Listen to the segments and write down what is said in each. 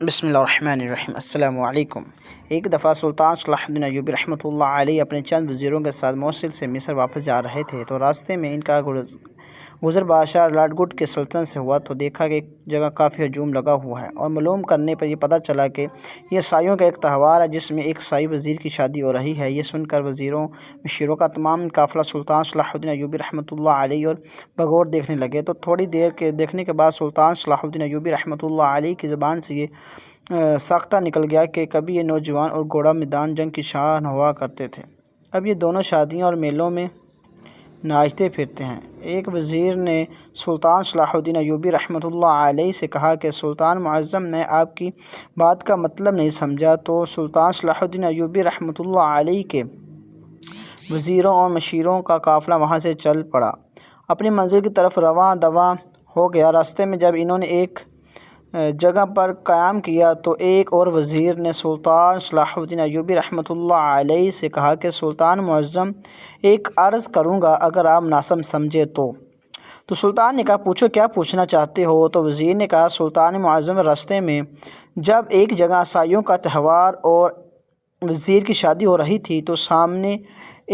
بسم اللہ الرحمن الرحیم۔ السلام علیکم۔ ایک دفعہ سلطان صلاح الدین ایوبی رحمۃ اللہ علیہ اپنے چند وزیروں کے ساتھ موصل سے مصر واپس جا رہے تھے، تو راستے میں ان کا گزر بادشاہ لاڈگڈ کے سلطنت سے ہوا، تو دیکھا کہ ایک جگہ کافی ہجوم لگا ہوا ہے، اور معلوم کرنے پر یہ پتہ چلا کہ یہ عیسائیوں کا ایک تہوار ہے جس میں ایک عیسائی وزیر کی شادی ہو رہی ہے۔ یہ سن کر وزیروں مشیروں کا تمام قافلہ سلطان صلاح الدین ایوبی رحمۃ اللہ علیہ اور بغور دیکھنے لگے، تو تھوڑی دیر کے دیکھنے کے بعد سلطان صلاح الدین ایوبی رحمۃ اللہ علیہ کی زبان سے یہ ساختہ نکل گیا کہ کبھی یہ نوجوان اور گھوڑا میدان جنگ کی شان ہوا کرتے تھے، اب یہ دونوں شادیوں اور میلوں میں ناچتے پھرتے ہیں۔ ایک وزیر نے سلطان صلاح الدین ایوبی رحمۃ اللہ علیہ سے کہا کہ سلطان معظم، میں آپ کی بات کا مطلب نہیں سمجھا، تو سلطان صلاح الدین ایوبی رحمۃ اللہ علیہ کے وزیروں اور مشیروں کا قافلہ وہاں سے چل پڑا، اپنی منزل کی طرف رواں دواں ہو گیا۔ راستے میں جب انہوں نے ایک جگہ پر قیام کیا تو ایک اور وزیر نے سلطان صلاح الدین ایوبی رحمۃ اللہ علیہ سے کہا کہ سلطان معظم، ایک عرض کروں گا، اگر آپ ناسم سمجھے تو سلطان نے کہا، پوچھو، کیا پوچھنا چاہتے ہو؟ تو وزیر نے کہا، سلطان معظم، راستے میں جب ایک جگہ عیسائیوں کا تہوار اور وزیر کی شادی ہو رہی تھی، تو سامنے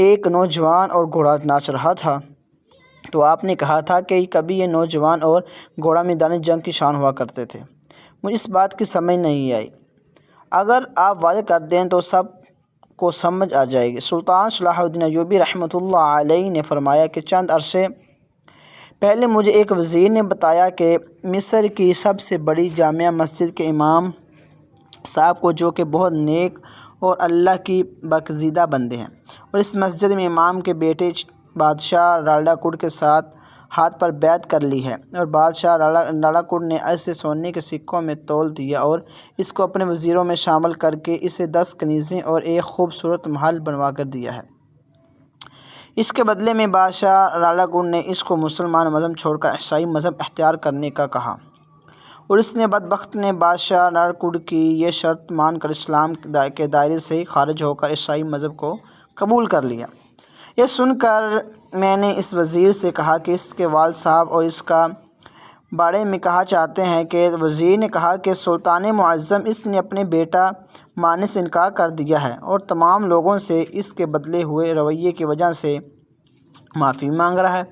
ایک نوجوان اور گھوڑا ناچ رہا تھا، تو آپ نے کہا تھا کہ کبھی یہ نوجوان اور گھوڑا میدان جنگ کی شان ہوا کرتے تھے۔ مجھے اس بات کی سمجھ نہیں آئی، اگر آپ واضح کر دیں تو سب کو سمجھ آ جائے گی۔ سلطان صلاح الدین ایوبی رحمۃ اللہ علیہ نے فرمایا کہ چند عرصے پہلے مجھے ایک وزیر نے بتایا کہ مصر کی سب سے بڑی جامع مسجد کے امام صاحب کو، جو کہ بہت نیک اور اللہ کی برگزیدہ بندے ہیں، اور اس مسجد میں امام کے بیٹے بادشاہ لاڈگڈ کے ساتھ ہاتھ پر بیعت کر لی ہے، اور بادشاہ لاڈگڈ نے اسے سونے کے سکوں میں تول دیا اور اس کو اپنے وزیروں میں شامل کر کے اسے 10 کنیزیں اور ایک خوبصورت محل بنوا کر دیا ہے۔ اس کے بدلے میں بادشاہ لاڈگڈ نے اس کو مسلمان مذہب چھوڑ کر عیسائی مذہب اختیار کرنے کا کہا، اور اس نے بدبخت نے بادشاہ لاڈگڈ کی یہ شرط مان کر اسلام کے دائرے سے خارج ہو کر عیسائی مذہب کو قبول کر لیا۔ یہ سن کر میں نے اس وزیر سے کہا کہ اس کے والد صاحب اور اس کا بارے میں کہا چاہتے ہیں کہ وزیر نے کہا کہ سلطان معظم، اس نے اپنے بیٹا ماننے سے انکار کر دیا ہے اور تمام لوگوں سے اس کے بدلے ہوئے رویے کی وجہ سے معافی مانگ رہا ہے۔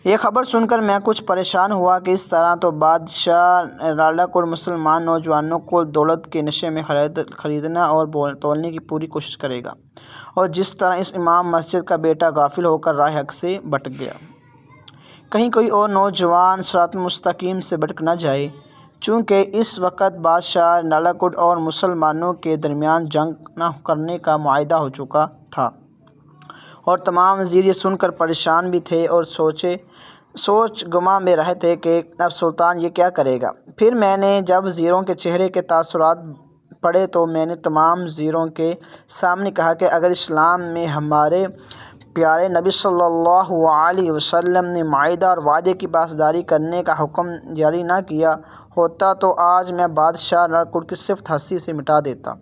یہ خبر سن کر میں کچھ پریشان ہوا کہ اس طرح تو بادشاہ لاڈگڈ مسلمان نوجوانوں کو دولت کے نشے میں خریدنا اور تولنے کی پوری کوشش کرے گا، اور جس طرح اس امام مسجد کا بیٹا غافل ہو کر راہ حق سے بھٹک گیا، کہیں کوئی اور نوجوان صراط مستقیم سے بھٹک نہ جائے، چونکہ اس وقت بادشاہ لاڈگڈ اور مسلمانوں کے درمیان جنگ نہ کرنے کا معاہدہ ہو چکا تھا، اور تمام وزیر یہ سن کر پریشان بھی تھے اور سوچ گما میں رہے تھے کہ اب سلطان یہ کیا کرے گا۔ پھر میں نے جب وزیروں کے چہرے کے تاثرات پڑھے تو میں نے تمام وزیروں کے سامنے کہا کہ اگر اسلام میں ہمارے پیارے نبی صلی اللہ علیہ وسلم نے معاہدہ اور وعدے کی پاسداری کرنے کا حکم جاری نہ کیا ہوتا تو آج میں بادشاہ لاڈگڈ کی صفت ہستی سے مٹا دیتا۔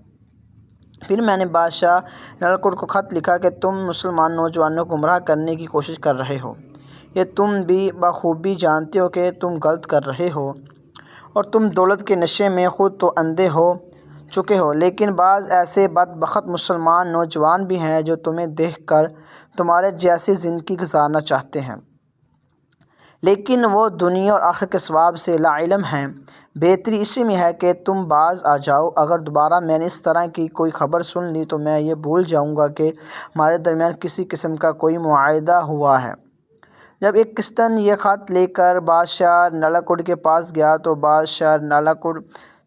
پھر میں نے بادشاہ لاڈگڈ کو خط لکھا کہ تم مسلمان نوجوانوں کو گمراہ کرنے کی کوشش کر رہے ہو، یہ تم بھی بخوبی جانتے ہو کہ تم غلط کر رہے ہو، اور تم دولت کے نشے میں خود تو اندھے ہو چکے ہو، لیکن بعض ایسے بدبخت مسلمان نوجوان بھی ہیں جو تمہیں دیکھ کر تمہارے جیسی زندگی گزارنا چاہتے ہیں، لیکن وہ دنیا اور آخرت کے ثواب سے لا علم ہیں۔ بہتری اسی میں ہے کہ تم باز آ جاؤ۔ اگر دوبارہ میں نے اس طرح کی کوئی خبر سن لی تو میں یہ بھول جاؤں گا کہ ہمارے درمیان کسی قسم کا کوئی معاہدہ ہوا ہے۔ جب ایک کشتن یہ خط لے کر بادشاہ لاڈگڈ کے پاس گیا تو بادشاہ لاڈگڈ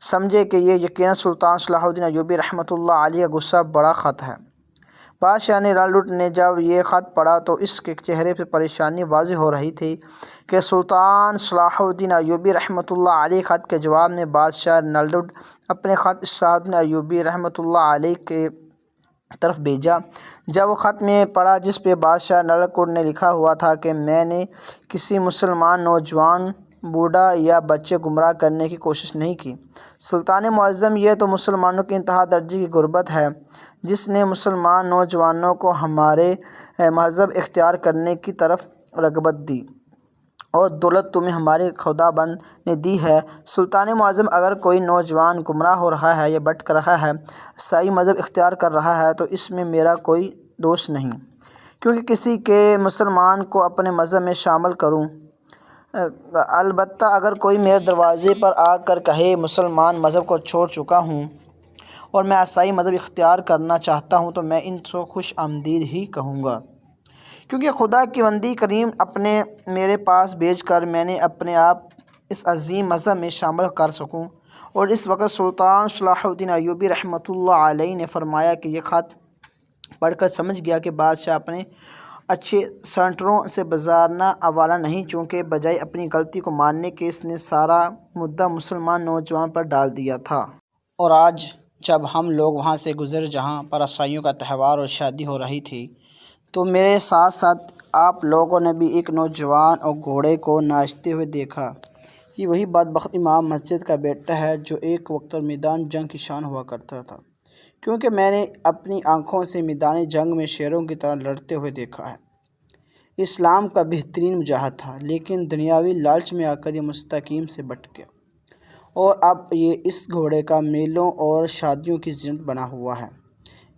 سمجھے کہ یہ یقیناً سلطان صلاح الدین ایوبی رحمۃ اللہ علیہ کا غصہ بڑا خط ہے۔ بادشاہ لاڈگڈ نے جب یہ خط پڑھا تو اس کے چہرے پر پریشانی واضح ہو رہی تھی کہ سلطان صلاح الدین ایوبی رحمۃ اللہ علیہ خط کے جواب میں بادشاہ لاڈگڈ اپنے خط صلاح الدین ایوبی رحمۃ اللہ علیہ کے طرف بھیجا۔ جب وہ خط میں پڑھا جس پہ بادشاہ لاڈگڈ نے لکھا ہوا تھا کہ میں نے کسی مسلمان نوجوان، بوڑھا یا بچے گمراہ کرنے کی کوشش نہیں کی، سلطان معظم، یہ تو مسلمانوں کی انتہا درجے کی غربت ہے جس نے مسلمان نوجوانوں کو ہمارے مذہب اختیار کرنے کی طرف رغبت دی، اور دولت تمہیں ہمارے خداوند نے دی ہے۔ سلطان معظم، اگر کوئی نوجوان گمراہ ہو رہا ہے یا بھٹک رہا ہے، عیسائی مذہب اختیار کر رہا ہے، تو اس میں میرا کوئی دوش نہیں، کیونکہ کسی کے مسلمان کو اپنے مذہب میں شامل کروں۔ البتہ اگر کوئی میرے دروازے پر آ کر کہے مسلمان مذہب کو چھوڑ چکا ہوں اور میں عیسائی مذہب اختیار کرنا چاہتا ہوں، تو میں ان کو خوش آمدید ہی کہوں گا، کیونکہ خدا کی بندی کریم اپنے میرے پاس بھیج کر میں نے اپنے آپ اس عظیم مذہب میں شامل کر سکوں۔ اور اس وقت سلطان صلاح الدین ایوبی رحمۃ اللہ علیہ نے فرمایا کہ یہ خط پڑھ کر سمجھ گیا کہ بادشاہ اپنے اچھے سینٹروں سے بازارنہ حوالہ نہیں، چونکہ بجائے اپنی غلطی کو ماننے کے اس نے سارا مدعا مسلمان نوجوان پر ڈال دیا تھا۔ اور آج جب ہم لوگ وہاں سے گزرے جہاں پر عیسائیوں کا تہوار اور شادی ہو رہی تھی، تو میرے ساتھ ساتھ آپ لوگوں نے بھی ایک نوجوان اور گھوڑے کو ناچتے ہوئے دیکھا۔ یہ وہی بدبخت امام مسجد کا بیٹا ہے جو ایک وقت میدان جنگ کی شان ہوا کرتا تھا، کیونکہ میں نے اپنی آنکھوں سے میدان جنگ میں شیروں کی طرح لڑتے ہوئے دیکھا ہے۔ اسلام کا بہترین مجاہد تھا، لیکن دنیاوی لالچ میں آ کر یہ مستقیم سے بٹ گیا، اور اب یہ اس گھوڑے کا میلوں اور شادیوں کی زینت بنا ہوا ہے۔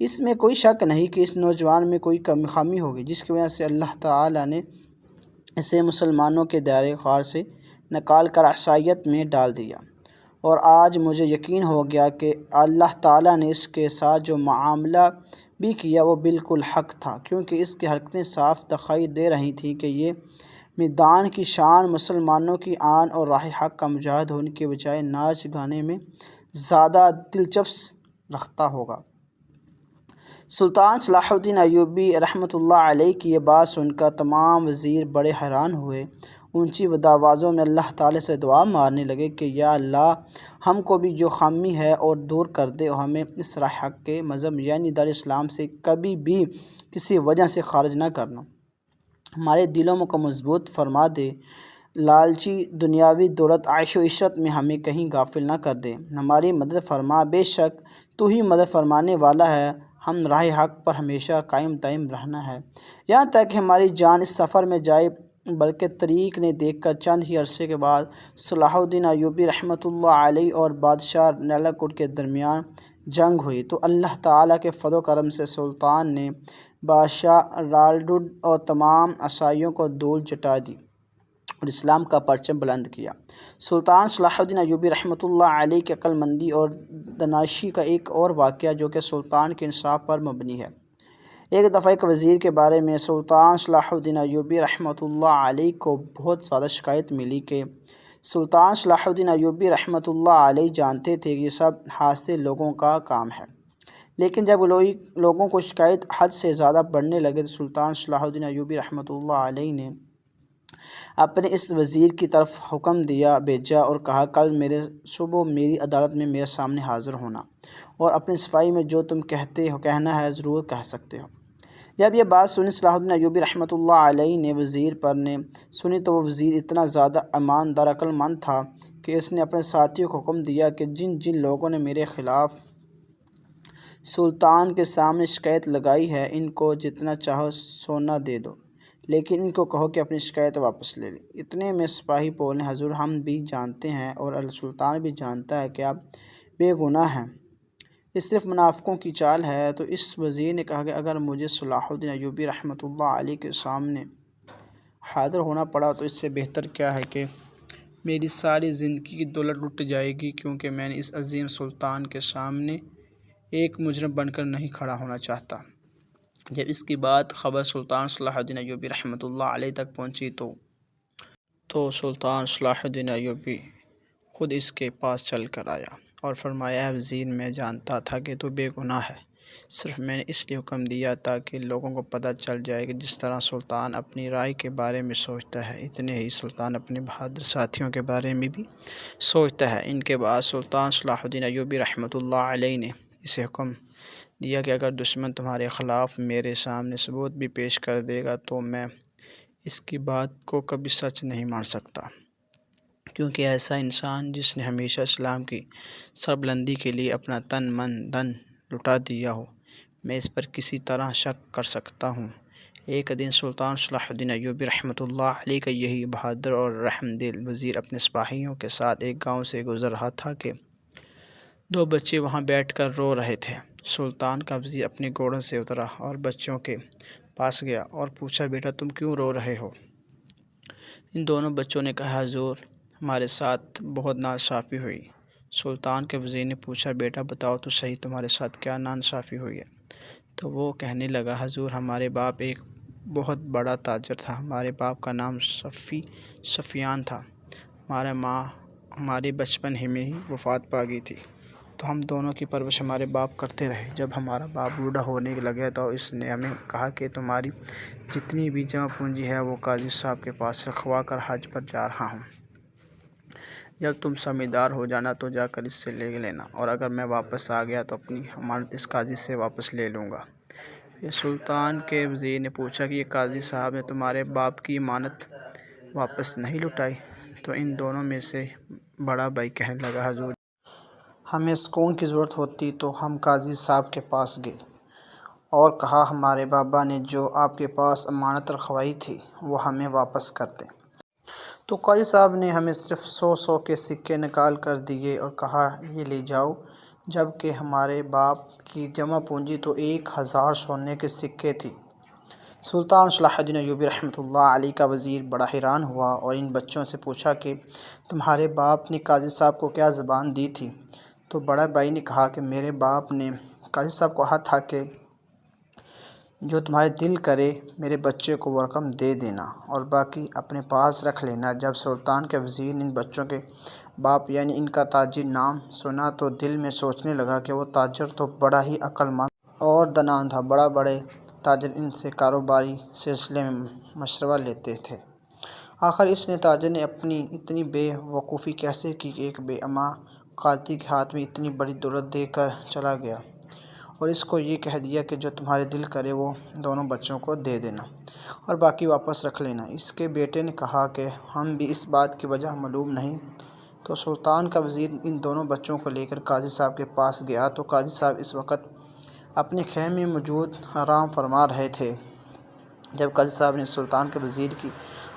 اس میں کوئی شک نہیں کہ اس نوجوان میں کوئی خامی ہوگی، جس کی وجہ سے اللہ تعالیٰ نے اسے مسلمانوں کے دائرۂ کار سے نکال کر عیسائیت میں ڈال دیا۔ اور آج مجھے یقین ہو گیا کہ اللہ تعالیٰ نے اس کے ساتھ جو معاملہ بھی کیا وہ بالکل حق تھا، کیونکہ اس کی حرکتیں صاف دکھائی دے رہی تھیں کہ یہ میدان کی شان مسلمانوں کی آن اور راہ حق کا مجاہد ہونے کے بجائے ناچ گانے میں زیادہ دلچسپی رکھتا ہوگا۔ سلطان صلاح الدین ایوبی رحمۃ اللہ علیہ کی یہ بات سن کر تمام وزیر بڑے حیران ہوئے، اونچی آوازوں میں اللہ تعالیٰ سے دعا مارنے لگے کہ یا اللہ، ہم کو بھی جو خامی ہے اور دور کر دے، اور ہمیں اس راہ حق کے مذہب یعنی دار اسلام سے کبھی بھی کسی وجہ سے خارج نہ کرنا، ہمارے دلوں کو مضبوط فرما دے، لالچی دنیاوی دولت عیش و عشرت میں ہمیں کہیں غافل نہ کر دے، ہماری مدد فرما، بے شک تو ہی مدد فرمانے والا ہے، ہم راہ حق پر ہمیشہ قائم دائم رہنا ہے، یہاں تک کہ ہماری جان اس سفر میں جائے۔ بلکہ طریق نے دیکھ کر چند ہی عرصے کے بعد صلاح الدین ایوبی رحمۃ اللہ علیہ اور بادشاہ نیلاکوٹ کے درمیان جنگ ہوئی، تو اللہ تعالیٰ کے فضل و کرم سے سلطان نے بادشاہ رالڈڈ اور تمام عیسائیوں کو دھول چٹا دی اور اسلام کا پرچم بلند کیا۔ سلطان صلاح الدین ایوبی رحمۃ اللہ علیہ کی عقل مندی اور دانشی کا ایک اور واقعہ جو کہ سلطان کے انصاف پر مبنی ہے۔ ایک دفعہ ایک وزیر کے بارے میں سلطان صلاح الدین ایوبی رحمۃ اللہ علیہ کو بہت زیادہ شکایت ملی کہ سلطان صلاح الدین ایوبی رحمۃ اللہ علیہ جانتے تھے کہ یہ سب حادثے لوگوں کا کام ہے، لیکن جب لوگوں کو شکایت حد سے زیادہ بڑھنے لگے تو سلطان صلاح الدین ایوبی رحمۃ اللہ علیہ نے اپنے اس وزیر کی طرف حکم بھیجا اور کہا کل میرے صبح میری عدالت میں میرے سامنے حاضر ہونا، اور اپنی صفائی میں جو تم کہنا ہے ضرور کہہ سکتے ہو۔ جب یہ بات سنی صلاح الدین ایوبی رحمۃ اللہ علیہ نے وزیر پر نے سنی تو وہ وزیر اتنا زیادہ ایماندار عقل مند تھا کہ اس نے اپنے ساتھیوں کو حکم دیا کہ جن جن لوگوں نے میرے خلاف سلطان کے سامنے شکایت لگائی ہے ان کو جتنا چاہو سونا دے دو، لیکن ان کو کہو کہ اپنی شکایت واپس لے لیں۔ اتنے میں سپاہی بولے حضور ہم بھی جانتے ہیں اور سلطان بھی جانتا ہے کہ آپ بے گناہ ہیں، یہ صرف منافقوں کی چال ہے۔ تو اس وزیر نے کہا کہ اگر مجھے صلاح الدین ایوبی رحمۃ اللہ علیہ کے سامنے حاضر ہونا پڑا تو اس سے بہتر کیا ہے کہ میری ساری زندگی کی دولت لٹ جائے گی، کیونکہ میں نے اس عظیم سلطان کے سامنے ایک مجرم بن کر نہیں کھڑا ہونا چاہتا۔ جب اس کی بات خبر سلطان صلاح الدین ایوبی رحمۃ اللہ علیہ تک پہنچی تو سلطان صلاح الدین ایوبی خود اس کے پاس چل کر آیا اور فرمایا اے وزیر، میں جانتا تھا کہ تو بے گناہ ہے، صرف میں نے اس لیے حکم دیا تاکہ لوگوں کو پتہ چل جائے کہ جس طرح سلطان اپنی رائے کے بارے میں سوچتا ہے اتنے ہی سلطان اپنے بہادر ساتھیوں کے بارے میں بھی سوچتا ہے۔ ان کے بعد سلطان صلاح الدین ایوبی رحمۃ اللہ علیہ نے اسے حکم دیا کہ اگر دشمن تمہارے خلاف میرے سامنے ثبوت بھی پیش کر دے گا تو میں اس کی بات کو کبھی سچ نہیں مان سکتا، کیونکہ ایسا انسان جس نے ہمیشہ اسلام کی سربلندی کے لیے اپنا تن من دھن لٹا دیا ہو، میں اس پر کسی طرح شک کر سکتا ہوں، ایک دن سلطان صلاح الدین ایوبی رحمۃ اللہ علیہ کا یہی بہادر اور رحم دل وزیر اپنے سپاہیوں کے ساتھ ایک گاؤں سے گزر رہا تھا کہ دو بچے وہاں بیٹھ کر رو رہے تھے۔ سلطان کا وزیر اپنے گھوڑے سے اترا اور بچوں کے پاس گیا اور پوچھا، بیٹا تم کیوں رو رہے ہو؟ ان دونوں بچوں نے کہا، حضور ہمارے ساتھ بہت ناانصافی ہوئی۔ سلطان کے وزیر نے پوچھا، بیٹا بتاؤ تو صحیح تمہارے ساتھ کیا ناانصافی ہوئی ہے؟ تو وہ کہنے لگا، حضور ہمارے باپ ایک بہت بڑا تاجر تھا۔ ہمارے باپ کا نام سفیان تھا۔ ہمارا ماں ہماری بچپن ہی میں وفات پا گئی تھی، تو ہم دونوں کی پرورش ہمارے باپ کرتے رہے۔ جب ہمارا باپ بوڑھا ہونے لگا تو اس نے ہمیں کہا کہ تمہاری جتنی بھی جمع پونجی ہے وہ قاضی صاحب کے پاس رکھوا کر حج پر جا رہا ہوں۔ جب تم سمجھدار ہو جانا تو جا کر اس سے لے لینا، اور اگر میں واپس آ گیا تو اپنی امانت اس قاضی سے واپس لے لوں گا۔ پھر سلطان کے وزیر نے پوچھا کہ یہ قاضی صاحب نے تمہارے باپ کی امانت واپس نہیں لوٹائی؟ تو ان دونوں میں سے بڑا بھائی کہنے لگا، حضور ہمیں سکون کی ضرورت ہوتی تو ہم قاضی صاحب کے پاس گئے اور کہا ہمارے بابا نے جو آپ کے پاس امانت رکھوائی تھی وہ ہمیں واپس کر دیں۔ تو قاضی صاحب نے ہمیں صرف 100 کے سکے نکال کر دیے اور کہا یہ لے جاؤ، جبکہ ہمارے باپ کی جمع پونجی تو 1000 سونے کے سکے تھی۔ سلطان صلاح الدین ایوبی رحمۃ اللہ علیہ کا وزیر بڑا حیران ہوا اور ان بچوں سے پوچھا کہ تمہارے باپ نے قاضی صاحب کو کیا زبان دی تھی؟ تو بڑا بھائی نے کہا کہ میرے باپ نے قاضی صاحب کو کہا تھا کہ جو تمہارے دل کرے میرے بچے کو وہ رقم دے دینا اور باقی اپنے پاس رکھ لینا۔ جب سلطان کے وزیر نے ان بچوں کے باپ یعنی ان کا تاجر نام سنا تو دل میں سوچنے لگا کہ وہ تاجر تو بڑا ہی عقل مند اور دانائی تھا۔ بڑے تاجر ان سے کاروباری سلسلے میں مشورہ لیتے تھے۔ آخر اس تاجر نے اپنی اتنی بے وقوفی کیسے کی کہ ایک بے ایمان قاضی کے ہاتھ میں اتنی بڑی دولت دے کر چلا گیا اور اس کو یہ کہہ دیا کہ جو تمہارے دل کرے وہ دونوں بچوں کو دے دینا اور باقی واپس رکھ لینا۔ اس کے بیٹے نے کہا کہ ہم بھی اس بات کی وجہ معلوم نہیں۔ تو سلطان کا وزیر ان دونوں بچوں کو لے کر قاضی صاحب کے پاس گیا تو قاضی صاحب اس وقت اپنے خیمے میں موجود آرام فرما رہے تھے۔ جب قاضی صاحب نے سلطان کے وزیر کی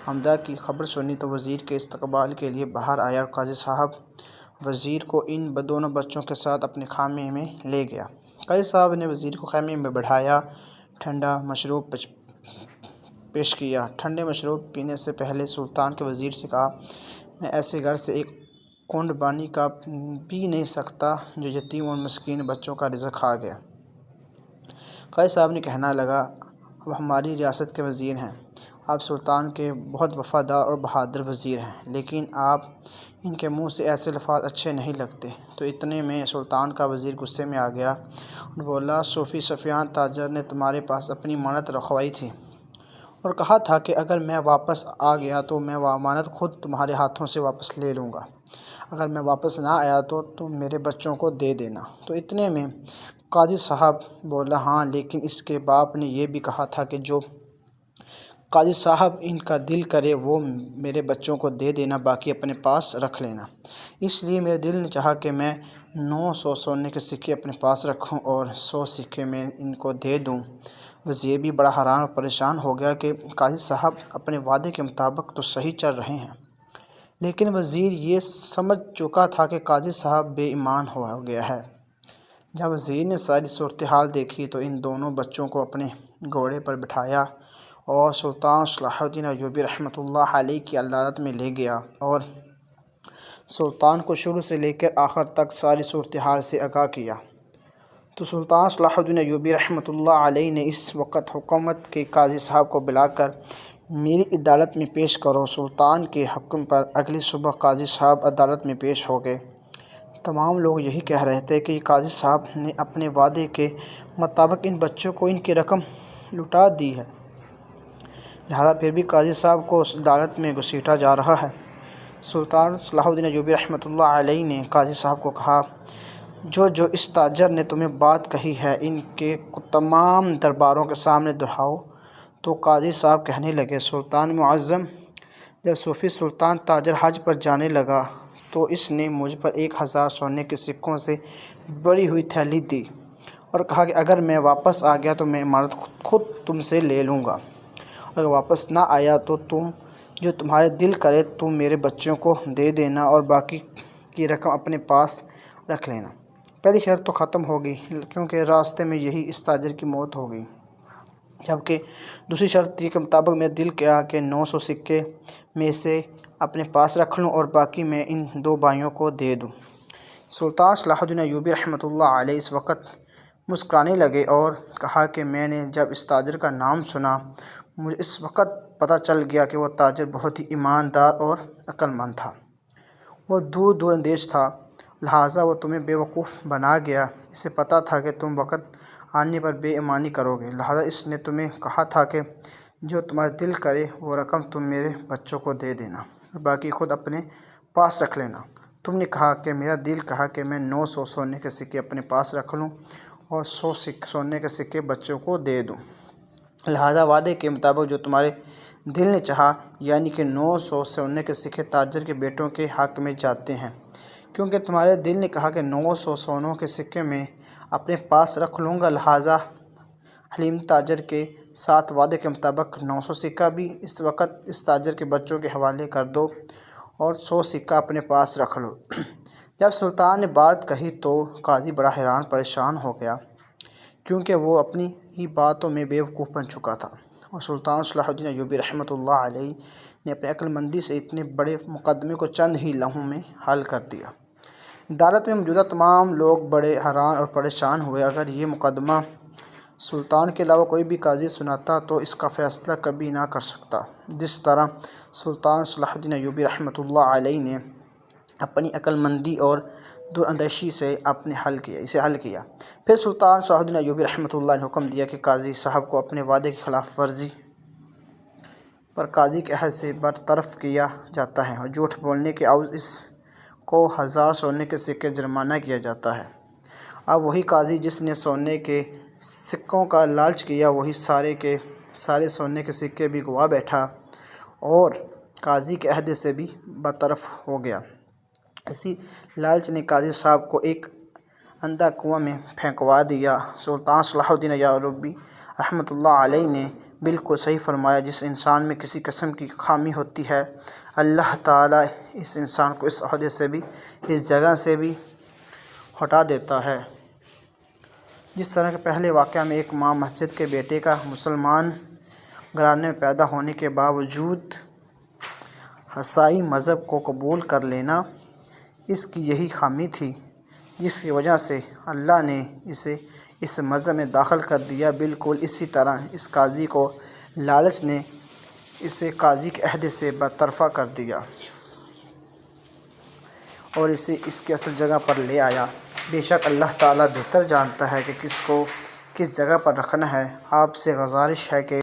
آمد کی خبر سنی تو وزیر کے استقبال کے لیے باہر آیا اور قاضی صاحب وزیر کو ان دونوں بچوں کے ساتھ اپنے خیمے میں لے گیا۔ قاضی صاحب نے وزیر کو خیمے میں بٹھایا، ٹھنڈا مشروب پیش کیا۔ ٹھنڈے مشروب پینے سے پہلے سلطان کے وزیر سے کہا، میں ایسے گھر سے ایک قونڈ پانی کا پی نہیں سکتا جو یتیم اور مسکین بچوں کا رزق کھا گیا۔ قاضی صاحب نے کہنے لگا، آپ ہماری ریاست کے وزیر ہیں، آپ سلطان کے بہت وفادار اور بہادر وزیر ہیں، لیکن آپ ان کے منہ سے ایسے الفاظ اچھے نہیں لگتے۔ تو اتنے میں سلطان کا وزیر غصے میں آ گیا اور بولا، صوفی سفیان تاجر نے تمہارے پاس اپنی امانت رکھوائی تھی اور کہا تھا کہ اگر میں واپس آ گیا تو میں وہ امانت خود تمہارے ہاتھوں سے واپس لے لوں گا، اگر میں واپس نہ آیا تو تم میرے بچوں کو دے دینا۔ تو اتنے میں قاضی صاحب بولا، ہاں لیکن اس کے باپ نے یہ بھی کہا تھا کہ جو قاضی صاحب ان کا دل کرے وہ میرے بچوں کو دے دینا، باقی اپنے پاس رکھ لینا۔ اس لیے میرے دل نے چاہا کہ میں 900 سونے کے سکے اپنے پاس رکھوں اور 100 سکے میں ان کو دے دوں۔ وزیر بھی بڑا حیران اور پریشان ہو گیا کہ قاضی صاحب اپنے وعدے کے مطابق تو صحیح چل رہے ہیں، لیکن وزیر یہ سمجھ چکا تھا کہ قاضی صاحب بے ایمان ہو گیا ہے۔ جب وزیر نے ساری صورتحال دیکھی تو ان دونوں بچوں کو اپنے گھوڑے پر بٹھایا اور سلطان صلاح الدین ایوبی رحمۃ اللہ علیہ کی عدالت میں لے گیا اور سلطان کو شروع سے لے کر آخر تک ساری صورتحال سے آگاہ کیا۔ تو سلطان صلاح الدین ایوبی رحمۃ اللہ علیہ نے اس وقت حکومت کے قاضی صاحب کو بلا کر میری عدالت میں پیش کرو۔ سلطان کے حکم پر اگلی صبح قاضی صاحب عدالت میں پیش ہو گئے۔ تمام لوگ یہی کہہ رہے تھے کہ قاضی صاحب نے اپنے وعدے کے مطابق ان بچوں کو ان کی رقم لوٹا دی ہے، لہٰذا پھر بھی قاضی صاحب کو عدالت میں گھسیٹا جا رہا ہے۔ سلطان صلاح الدین ایوبی رحمۃ اللہ علیہ نے قاضی صاحب کو کہا، جو اس تاجر نے تمہیں بات کہی ہے ان کے تمام درباروں کے سامنے دہراؤ۔ تو قاضی صاحب کہنے لگے، سلطان معظم، جب صوفی سلطان تاجر حج پر جانے لگا تو اس نے مجھ پر 1000 سونے کے سکوں سے بھری ہوئی تھیلی دی اور کہا کہ اگر میں واپس آ گیا تو میں امانت خود تم سے لے لوں گا۔ اگر واپس نہ آیا تو تم جو تمہارے دل کرے تم میرے بچوں کو دے دینا اور باقی کی رقم اپنے پاس رکھ لینا۔ پہلی شرط تو ختم ہو گئی کیونکہ راستے میں یہی اس تاجر کی موت ہو گئی، جبکہ دوسری شرط تھی کہ مطابق میرا دل کیا کہ 900 سکے میں سے اپنے پاس رکھ لوں اور باقی میں ان دو بھائیوں کو دے دوں۔ سلطان صلاح الدین ایوبی رحمۃ اللہ علیہ اس وقت مسکرانے لگے اور کہا کہ میں نے جب اس تاجر کا نام سنا مجھے اس وقت پتہ چل گیا کہ وہ تاجر بہت ہی ایماندار اور عقل مند تھا۔ وہ دور اندیش تھا، لہٰذا وہ تمہیں بیوقوف بنا گیا۔ اسے پتہ تھا کہ تم وقت آنے پر بے ایمانی کرو گے، لہٰذا اس نے تمہیں کہا تھا کہ جو تمہارا دل کرے وہ رقم تم میرے بچوں کو دے دینا اور باقی خود اپنے پاس رکھ لینا۔ تم نے کہا کہ میرا دل کہا کہ میں 900 سونے کے سکے اپنے پاس رکھ لوں اور 100 سونے کے سکے بچوں کو دے دوں، لہٰذا وعدے کے مطابق جو تمہارے دل نے چاہا، یعنی کہ 900 سونے کے سکے تاجر کے بیٹوں کے حق میں جاتے ہیں، کیونکہ تمہارے دل نے کہا کہ 900 سونوں کے سکے میں اپنے پاس رکھ لوں گا، لہٰذا حلیم تاجر کے ساتھ وعدے کے مطابق 900 سکہ بھی اس وقت اس تاجر کے بچوں کے حوالے کر دو اور 100 سکہ اپنے پاس رکھ لو۔ جب سلطان نے بات کہی تو قاضی بڑا حیران پریشان ہو گیا، کیونکہ وہ اپنی ہی باتوں میں بیوقوف بن چکا تھا، اور سلطان صلاح الدین ایوبی رحمۃ اللہ علیہ نے اپنی عقل مندی سے اتنے بڑے مقدمے کو چند ہی لمحوں میں حل کر دیا۔ عدالت میں موجودہ تمام لوگ بڑے حیران اور پریشان ہوئے۔ اگر یہ مقدمہ سلطان کے علاوہ کوئی بھی قاضی سناتا تو اس کا فیصلہ کبھی نہ کر سکتا، جس طرح سلطان صلاح الدین ایوبی رحمۃ اللہ علیہ نے اپنی عقل مندی اور دور اندیشی سے اسے حل کیا۔ پھر سلطان صلاح الدین ایوبی رحمۃ اللہ نے حکم دیا کہ قاضی صاحب کو اپنے وعدے کی خلاف ورزی پر قاضی کے عہد سے برطرف کیا جاتا ہے اور جھوٹ بولنے کے عوض اس کو 1000 سونے کے سکے جرمانہ کیا جاتا ہے۔ اب وہی قاضی جس نے سونے کے سکوں کا لالچ کیا وہی سارے کے سارے سونے کے سکے بھی گنوا بیٹھا اور قاضی کے عہدے سے بھی برطرف ہو گیا۔ اسی لالچ نے قاضی صاحب کو ایک اندھا کنواں میں پھینکوا دیا۔ سلطان صلاح الدین ایوبی رحمۃ اللہ علیہ نے بالکل صحیح فرمایا، جس انسان میں کسی قسم کی خامی ہوتی ہے اللہ تعالیٰ اس انسان کو اس عہدے سے بھی اس جگہ سے بھی ہٹا دیتا ہے۔ جس طرح کہ پہلے واقعہ میں ایک ماں مسجد کے بیٹے کا مسلمان گھرانے میں پیدا ہونے کے باوجود عیسائی مذہب کو قبول کر لینا اس کی یہی خامی تھی جس کی وجہ سے اللہ نے اسے اس مذہب میں داخل کر دیا، بالکل اسی طرح اس قاضی کو لالچ نے اسے قاضی کے عہدے سے برطرف کر دیا اور اسے اس کی اصل جگہ پر لے آیا۔ بے شک اللہ تعالیٰ بہتر جانتا ہے کہ کس کو کس جگہ پر رکھنا ہے۔ آپ سے گزارش ہے کہ